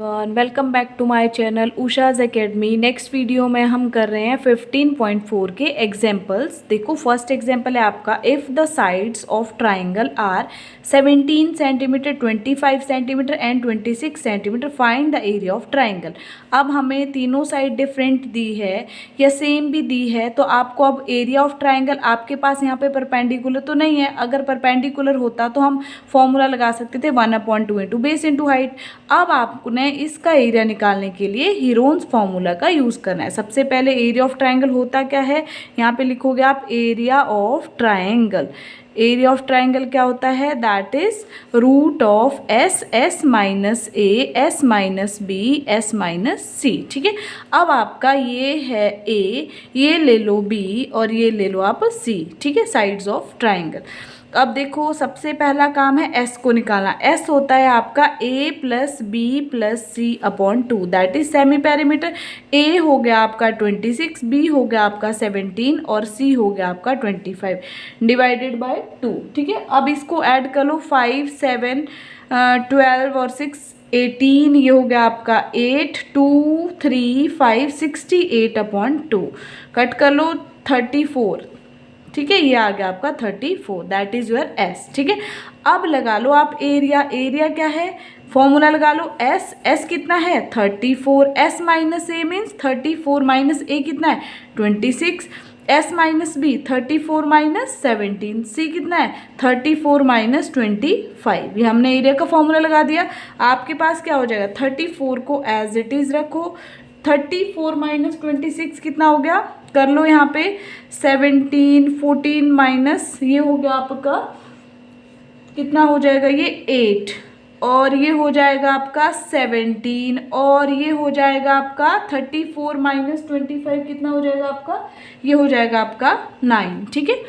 Welcome back to my channel Usha's academy. Next video में हम कर रहे हैं 15.4 के एग्जाम्पल्स। देखो फर्स्ट एग्जाम्पल है आपका, if the sides of triangle are 17 centimetre, 25 centimetre and 26 centimetre, find the area of triangle. अब हमें तीनों साइड डिफरेंट दी है या सेम भी दी है, तो आपको अब एरिया ऑफ ट्राइंगल, आपके पास यहाँ पे परपेंडिकुलर तो नहीं है, अगर परपेंडिकुलर होता तो हम फॉर्मूला लगा सकते थे 1/2 इंटू बेस इंटू हाइट। अब आपने इसका एरिया निकालने के लिए हीरोन्स फॉर्मूला का यूज़ करना है। सबसे पहले एरिया ऑफ ट्राइंगल होता क्या है, यहाँ पे लिखोगे आप area of triangle. Area of triangle क्या होता है, that is root of S, S minus A, S minus B, S minus C. ठीक है, अब आपका ये है ए, ये ले लो बी और ये ले लो आप सी। ठीक है, साइड्स ऑफ ट्राइंगल। अब देखो सबसे पहला काम है एस को निकालना। एस होता है आपका A plus B plus C upon 2, that is semi perimeter. A हो गया आपका 26, बी हो गया आपका 17 और सी हो गया आपका 25 डिवाइडेड बाय 2। ठीक है, अब इसको ऐड कर लो, 5 7 12 और 6 18, ये हो गया आपका 8 2 3 5 68 अपॉन 2, कट कर लो 34। ठीक है, ये आ गया आपका 34, दैट इज योर एस। ठीक है, अब लगा लो आप एरिया। एरिया क्या है, फॉर्मूला लगा लो एस। एस कितना है 34, एस माइनस ए मीन्स 34 माइनस ए कितना है 26, एस माइनस बी 34 माइनस 17, सी कितना है 34 माइनस 25। ये हमने एरिया का फॉर्मूला लगा दिया। आपके पास क्या हो जाएगा, 34 को एज इट इज रखो, 34 माइनस 26 कितना हो गया, कर लो यहाँ पे 17 14 माइनस ये हो गया आपका कितना हो जाएगा, ये 8 और ये हो जाएगा आपका 17 और ये हो जाएगा आपका 34 माइनस 25 कितना हो जाएगा आपका, ये हो जाएगा आपका 9। ठीक है,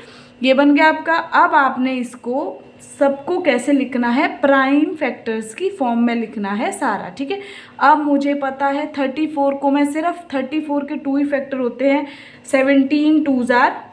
ये बन गया आपका। अब आपने इसको सबको कैसे लिखना है, प्राइम फैक्टर्स की फॉर्म में लिखना है सारा। ठीक है, अब मुझे पता है 34 को मैं सिर्फ 34 के 2 ही फैक्टर होते हैं, 17 2 जार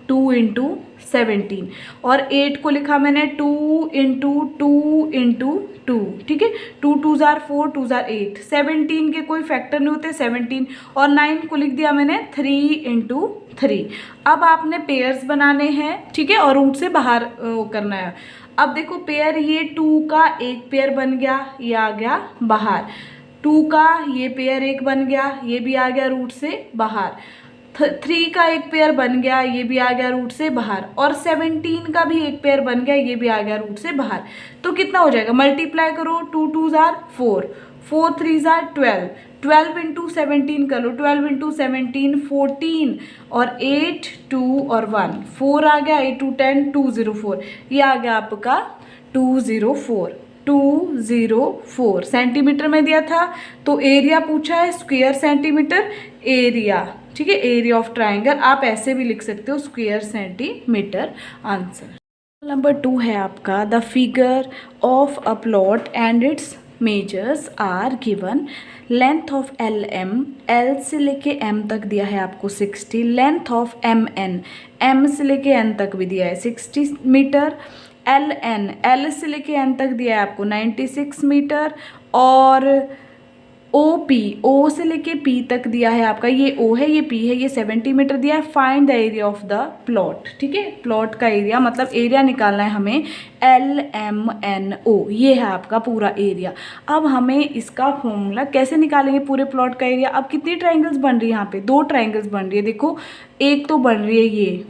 2 इंटू 17 और 8 को लिखा मैंने 2 इंटू 2 इंटू 2। ठीक है, 2 2 जार 4 2 जार 8, 17 के कोई फैक्टर नहीं होते 17 और 9 को लिख दिया मैंने 3 इंटू 3। अब आपने पेयर्स बनाने हैं। ठीक है, और रूट से बाहर करना है। अब देखो पेयर, ये 2 का एक पेयर बन गया, ये आ गया बाहर, 2 का ये पेयर एक बन गया, ये भी आ गया रूट से बाहर, 3 का एक पेयर बन गया, ये भी आ गया रूट से बाहर, और 17 का भी एक पेयर बन गया, ये भी आ गया रूट से बाहर। तो कितना हो जाएगा, मल्टीप्लाई करो, 2 2 जार 4 4 3 जार 12, 12 इंटू 17 कर लो, 12 इंटू 17 14 और 8 2 और 1 4 आ गया, 8 2 10 204, ये आ गया आपका 204 204 सेंटीमीटर में दिया था। तो एरिया पूछा है स्क्वायर सेंटीमीटर एरिया। ठीक है, एरिया ऑफ ट्राइंगल आप ऐसे भी लिख सकते हो, स्क्वायर सेंटीमीटर आंसर। नंबर 2 है आपका, the figure of a plot and its measures are given. Length of L M, L से लेके एम तक दिया है आपको 60, length of M N, M से लेके एन तक भी दिया है 60 मीटर, एल एन, एल से लेके एन तक दिया है आपको 96 मीटर, और ओ पी, ओ से लेके पी तक दिया है आपका, ये ओ है ये पी है, ये 70 मीटर दिया है। Find the area of the plot. ठीक है, प्लॉट का एरिया मतलब एरिया निकालना है हमें, एल एम एन ओ, ये है आपका पूरा एरिया। अब हमें इसका फॉर्मूला कैसे निकालेंगे पूरे प्लॉट का एरिया। अब कितनी ट्राइंगल्स बन रही है यहाँ पे, 2 ट्राइंगल्स बन रही है। देखो एक तो बन रही है ये,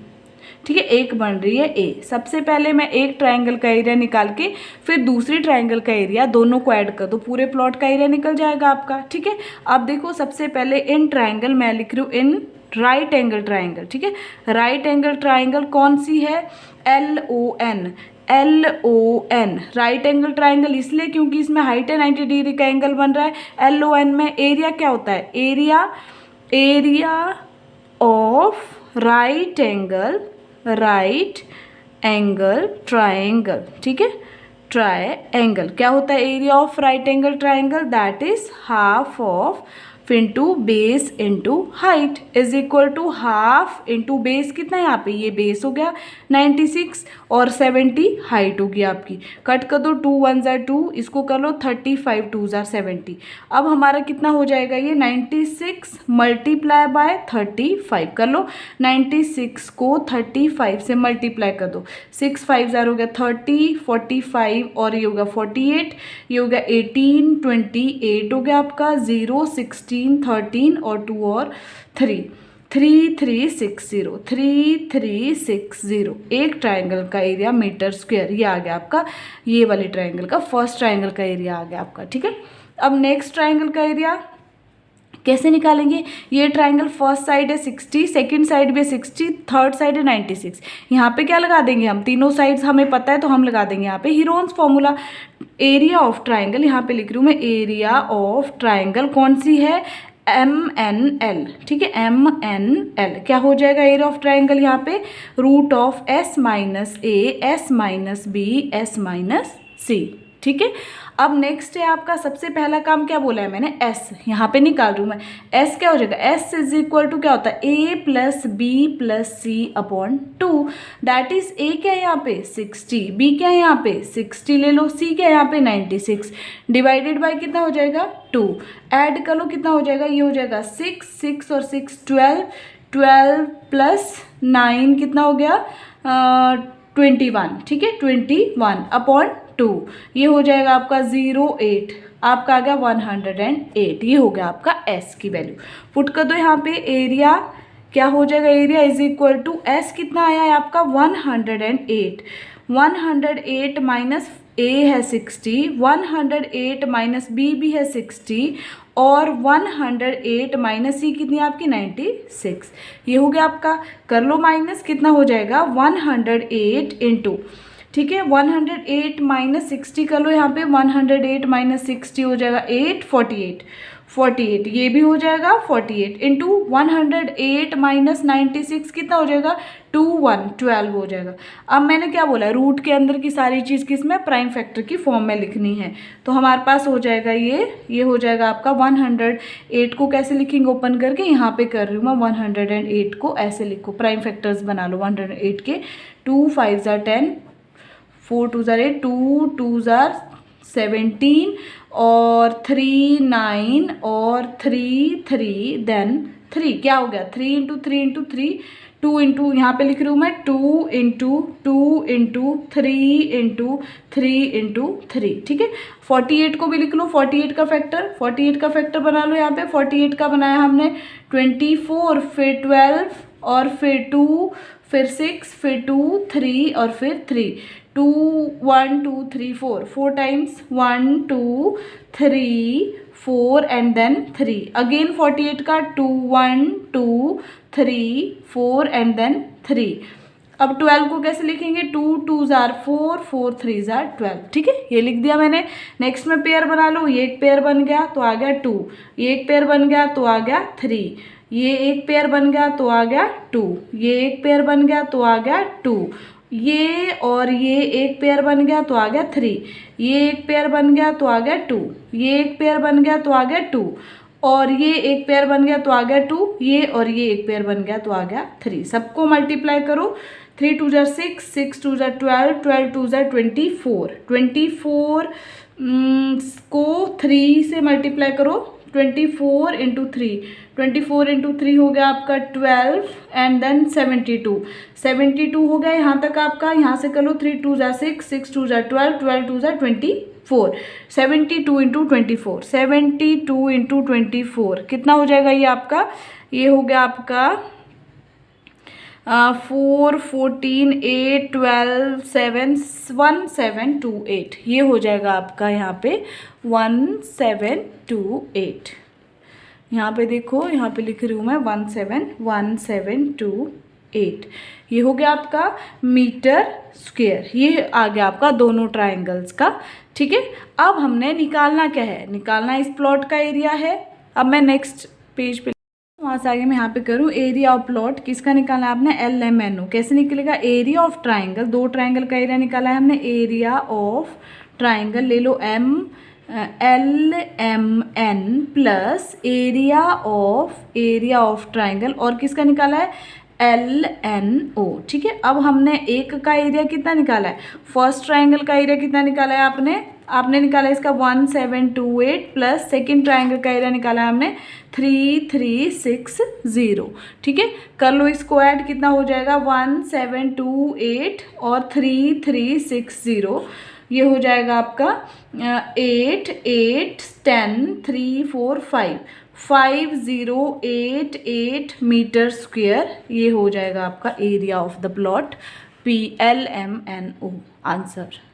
ठीक है, एक बन रही है ए। सबसे पहले मैं एक ट्राइंगल का एरिया निकाल के फिर दूसरी ट्राइंगल का एरिया, दोनों को ऐड कर दो, पूरे प्लॉट का एरिया निकल जाएगा आपका। ठीक है, अब देखो सबसे पहले इन ट्राइंगल मैं लिख रही हूँ इन राइट एंगल ट्राइंगल। ठीक है, राइट एंगल ट्राइंगल कौन सी है, L O N, L O N, right angle triangle इसलिए क्योंकि इसमें हाइट है 90 डिग्री का एंगल बन रहा है। एल ओ एन में एरिया क्या होता है, area, area of right angle triangle. ठीक है, ट्राइंगल क्या होता है, area of right angle triangle that is half of फिर into base into height is equal to half into base कितना है यहाँ पे, ये बेस हो गया 96 और 70 हाइट होगी आपकी। कट कर दो, 2 1 ज़ा 2, इसको कर लो 35 2 ज़ा 70। अब हमारा कितना हो जाएगा ये 96 मल्टीप्लाई बाय 35 कर लो। 96 को 35 से मल्टीप्लाई कर दो, 6 5 ज़ार हो गया 30, 45 और ये होगा 48, ये हो गया 18 28 हो गया आपका, 0 16 13 और 2 और 3 3360 3360। एक ट्राइंगल का एरिया मीटर स्क्वायर, ये आ गया आपका, ये वाले ट्राइंगल का फर्स्ट ट्राइंगल का एरिया आ गया आपका। ठीक है, अब नेक्स्ट ट्राइंगल का एरिया कैसे निकालेंगे। ये ट्राइंगल फर्स्ट साइड है 60, सेकंड साइड भी 60, थर्ड साइड है 96। यहाँ पे क्या लगा देंगे हम, तीनों साइड्स हमें पता है तो हम लगा देंगे यहाँ पे Heron's formula. Area of triangle यहाँ पे लिख रही हूँ मैं, एरिया ऑफ ट्राइंगल कौन सी है, MNL। ठीक है, MNL क्या हो जाएगा एरिया ऑफ ट्राइंगल यहाँ पे, root of S minus A S minus B S minus C। ठीक है, अब नेक्स्ट है आपका, सबसे पहला काम क्या बोला है मैंने, S यहाँ पे निकाल रही हूँ मैं। S क्या हो जाएगा, S इज इक्वल टू क्या होता है, A plus B plus C upon 2। That is A क्या है यहाँ पे 60, B क्या है यहाँ पे 60 ले लो, C क्या है यहाँ पे 96, डिवाइडेड बाय कितना हो जाएगा 2। ऐड कर लो कितना हो जाएगा, ये हो जाएगा 6 6 और 6 12, 12 प्लस 9 कितना हो गया 21। ठीक है, 21 अपॉन 2, ये हो जाएगा आपका 08, आपका आ गया 108। ये हो गया आपका S की वैल्यू। पुट कर दो यहाँ पे, एरिया क्या हो जाएगा, area is equal to S कितना आया है आपका 108, 108 माइनस A है 60, 108 माइनस B भी है 60 और 108 माइनस C कितनी है आपकी 96। ये हो गया आपका, कर लो माइनस, कितना हो जाएगा 108 इंटू, ठीक है 108 माइनस 60 कर लो यहाँ पे, 108 माइनस 60 हो जाएगा 8 48, 48 ये भी हो जाएगा 48 इंटू 108 माइनस 96 कितना हो जाएगा 12 हो जाएगा। अब मैंने क्या बोला, रूट के अंदर की सारी चीज़ किसमें, प्राइम फैक्टर की फॉर्म में लिखनी है। तो हमारे पास हो जाएगा ये हो जाएगा आपका 108 को कैसे लिखेंगे, ओपन करके यहाँ पे कर रही हूँ मैं, 108 को ऐसे लिखो, प्राइम फैक्टर्स बना लो 108 के, 2 5 ज़ा 10, 4 2 ज़ा 8, 2 2 ज़ा 17 और 3 9 और 3 3 देन 3 क्या हो गया 3 इंटू 3 इंटू 3, 2 इंटू यहाँ पे लिख रही हूँ मैं 2 इंटू 2 इंटू 3 इंटू 3 इंटू 3। ठीक है, 48 को भी लिख लो, 48 का फैक्टर बना लो यहाँ पे। 48 का बनाया हमने 24, फिर 12 और फिर 2, फिर 6, फिर 2 3 और फिर 3, 2 1 2 3 4, 4 टाइम्स 1 2 3 4 एंड देन 3, अगेन 48 का 2 1 2 3 4 एंड देन 3। अब 12 को कैसे लिखेंगे, 2 2 ज़ार 4, 4 3 ज़ार 12। ठीक है, ये लिख दिया मैंने। नेक्स्ट में पेयर बना लो, ये एक पेयर बन गया तो आ गया 2, ये एक पेयर बन गया तो आ गया 3, ये एक पेयर बन गया तो आ गया 2, ये एक पेयर बन गया तो आ गया 2, ये और ये एक पेयर बन गया तो आ गया 3, ये एक पेयर बन गया तो आ गया 2, ये एक पेयर बन गया तो आ गया 2 और ये एक पेयर बन गया तो आ गया 2, ये और ये एक पेयर बन गया तो आ गया 3। सबको मल्टीप्लाई करो, 3 2 ज़ा 6, 6 2 ज़ा 12, 12 2 ज़ा 24, 24 को 3 से मल्टीप्लाई करो, 24 इंटू 3, 24 इंटू 3 हो गया आपका 12 एंड देन 72, 72 हो गया यहाँ तक आपका। यहाँ से कर लो 3 2 ज़ा 6, 6 2 ज़ा 12, 12 2 ज़ा 24, 72 इंटू 24, 72 इंटू 24 कितना हो जाएगा ये आपका, ये हो गया आपका 4 14 8 12 7 1728। ये हो जाएगा आपका यहाँ पे 1728। यहाँ पे देखो, यहाँ पे लिख रही हूँ मैं 1728। ये हो गया आपका मीटर स्क्वायर। ये आ गया आपका दोनों ट्राइंगल्स का। ठीक है, अब हमने निकालना क्या है, निकालना इस प्लॉट का एरिया है। अब मैं नेक्स्ट पेज पे वहाँ से आगे मैं यहाँ पे करूँ, एरिया ऑफ प्लॉट किसका निकालना है आपने, LMNO। कैसे निकलेगा, एरिया ऑफ ट्राइंगल, दो ट्राइंगल का एरिया निकाला है हमने, एरिया ऑफ ट्राइंगल ले लो LMN plus area of triangle, और किसका निकाला है, LNO। ठीक है, अब हमने एक का एरिया कितना निकाला है, फर्स्ट ट्राइंगल का एरिया कितना निकाला है आपने निकाला इसका 1728 प्लस सेकेंड ट्राइंगल का एरिया निकाला है हमने 3360। ठीक है, कर लो इसको ऐड, कितना हो जाएगा 1728 और 3360, ये हो जाएगा आपका 8 8 10 3 4 5 5088 मीटर स्क्वेयर, ये हो जाएगा आपका area of the plot PLMNO answer.